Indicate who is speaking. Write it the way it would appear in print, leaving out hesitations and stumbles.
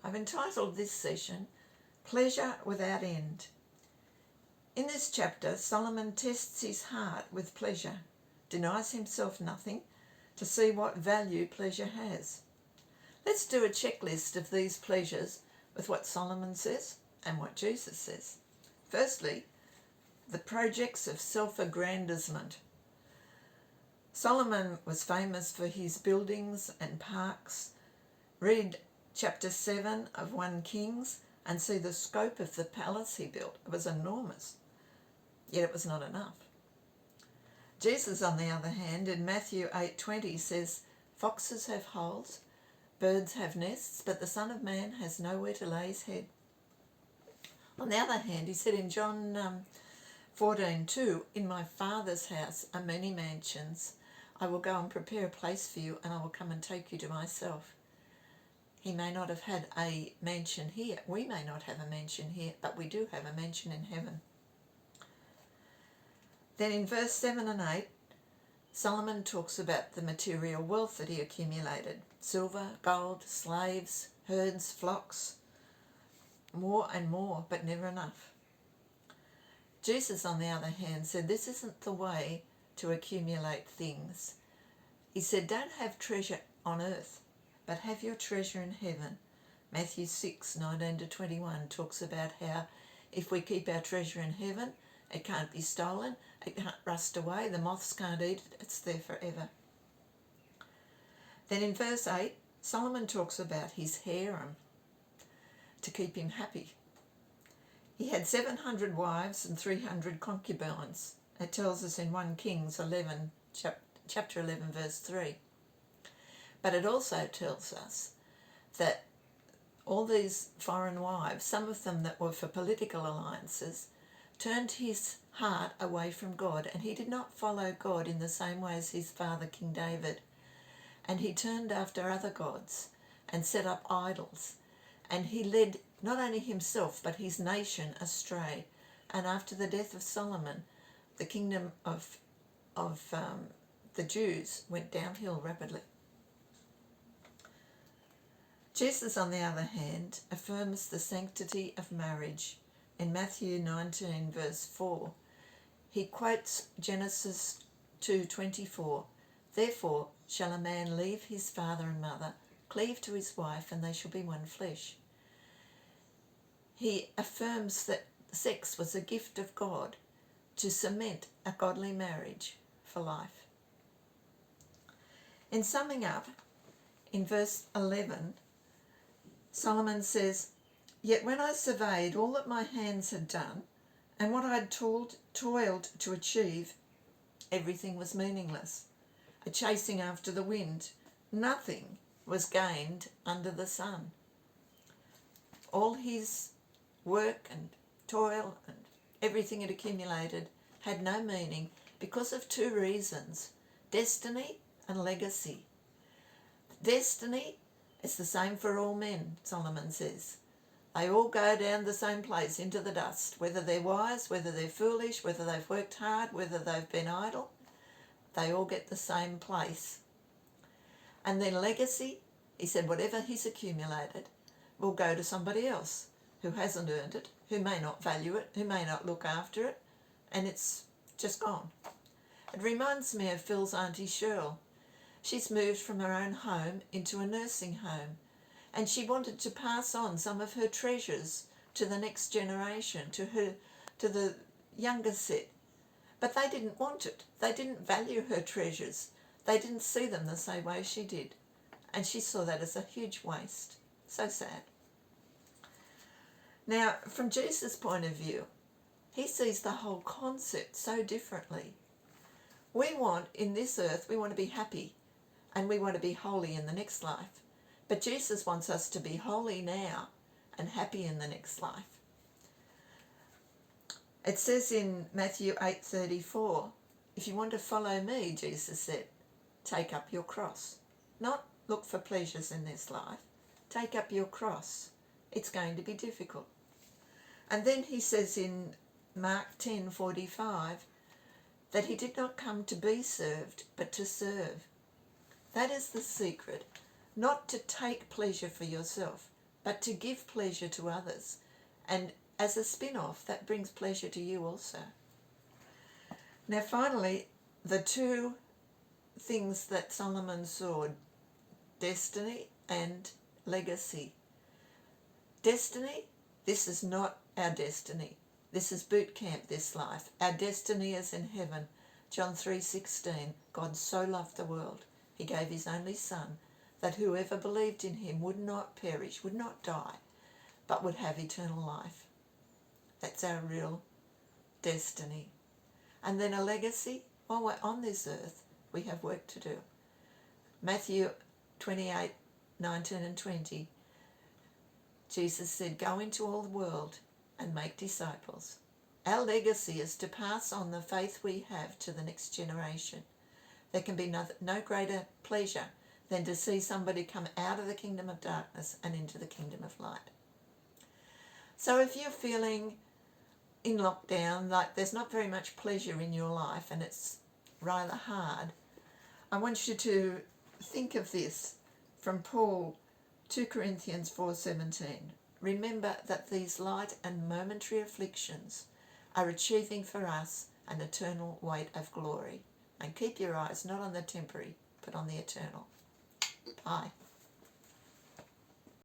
Speaker 1: I've entitled this session, Pleasure Without End. In this chapter, Solomon tests his heart with pleasure, denies himself nothing to see what value pleasure has. Let's do a checklist of these pleasures with what Solomon says and what Jesus says. Firstly, the projects of self-aggrandizement. Solomon was famous for his buildings and parks. Read chapter 7 of 1 Kings and see the scope of the palace he built. It was enormous, yet it was not enough. Jesus, on the other hand, in Matthew 8:20 says, "Foxes have holes, birds have nests, but the Son of Man has nowhere to lay his head." On the other hand, he said in John 14:2, "In my Father's house are many mansions. I will go and prepare a place for you, and I will come and take you to myself." He may not have had a mansion here. We may not have a mansion here, but we do have a mansion in heaven. Then in verse 7 and 8, Solomon talks about the material wealth that he accumulated. Silver, gold, slaves, herds, flocks, more and more, but never enough. Jesus, on the other hand, said this isn't the way to accumulate things. He said, don't have treasure on earth, but have your treasure in heaven. Matthew 6:19-21 talks about how if we keep our treasure in heaven, it can't be stolen, it can't rust away, the moths can't eat it, it's there forever. Then in verse 8, Solomon talks about his harem to keep him happy. He had 700 wives and 300 concubines. It tells us in 1 Kings 11, chapter 11, verse 3. But it also tells us that all these foreign wives, some of them that were for political alliances, turned his heart away from God, and he did not follow God in the same way as his father King David. And he turned after other gods and set up idols. And he led not only himself but his nation astray. And after the death of Solomon, the kingdom of the Jews went downhill rapidly. Jesus, on the other hand, affirms the sanctity of marriage. In Matthew 19, verse 4, he quotes Genesis 2:24, "Therefore shall a man leave his father and mother, cleave to his wife, and they shall be one flesh." He affirms that sex was a gift of God to cement a godly marriage for life. In summing up, in verse 11, Solomon says, "Yet when I surveyed all that my hands had done and what I had toiled to achieve, everything was meaningless, a chasing after the wind. Nothing was gained under the sun." All his work and toil and everything it accumulated had no meaning because of two reasons: destiny and legacy. Destiny is the same for all men, Solomon says. They all go down the same place, into the dust, whether they're wise, whether they're foolish, whether they've worked hard, whether they've been idle, they all get the same place. And then legacy, he said whatever he's accumulated will go to somebody else who hasn't earned it, who may not value it, who may not look after it, and it's just gone. It reminds me of Phil's Auntie Cheryl. She's moved from her own home into a nursing home, and she wanted to pass on some of her treasures to the next generation, to the younger set. But they didn't want it. They didn't value her treasures. They didn't see them the same way she did. And she saw that as a huge waste. So sad. Now, from Jesus' point of view, he sees the whole concept so differently. We want, in this earth, we want to be happy. And we want to be holy in the next life. But Jesus wants us to be holy now and happy in the next life. It says in Matthew 8:34, if you want to follow me, Jesus said, take up your cross. Not look for pleasures in this life. Take up your cross. It's going to be difficult. And then he says in Mark 10:45 that he did not come to be served, but to serve. That is the secret, not to take pleasure for yourself, but to give pleasure to others. And as a spin-off, that brings pleasure to you also. Now finally, the two things that Solomon saw, destiny and legacy. Destiny, this is not our destiny. This is boot camp, this life. Our destiny is in heaven. John 3:16, God so loved the world, he gave his only Son, that whoever believed in him would not perish, would not die, but would have eternal life. That's our real destiny. And then a legacy, while we're on this earth, we have work to do. Matthew 28:19 and 20, Jesus said, go into all the world and make disciples. Our legacy is to pass on the faith we have to the next generation. There can be no greater pleasure than to see somebody come out of the kingdom of darkness and into the kingdom of light. So if you're feeling in lockdown, like there's not very much pleasure in your life and it's rather hard, I want you to think of this from Paul, 2 Corinthians 4:17. Remember that these light and momentary afflictions are achieving for us an eternal weight of glory. And keep your eyes not on the temporary, but on the eternal. Bye.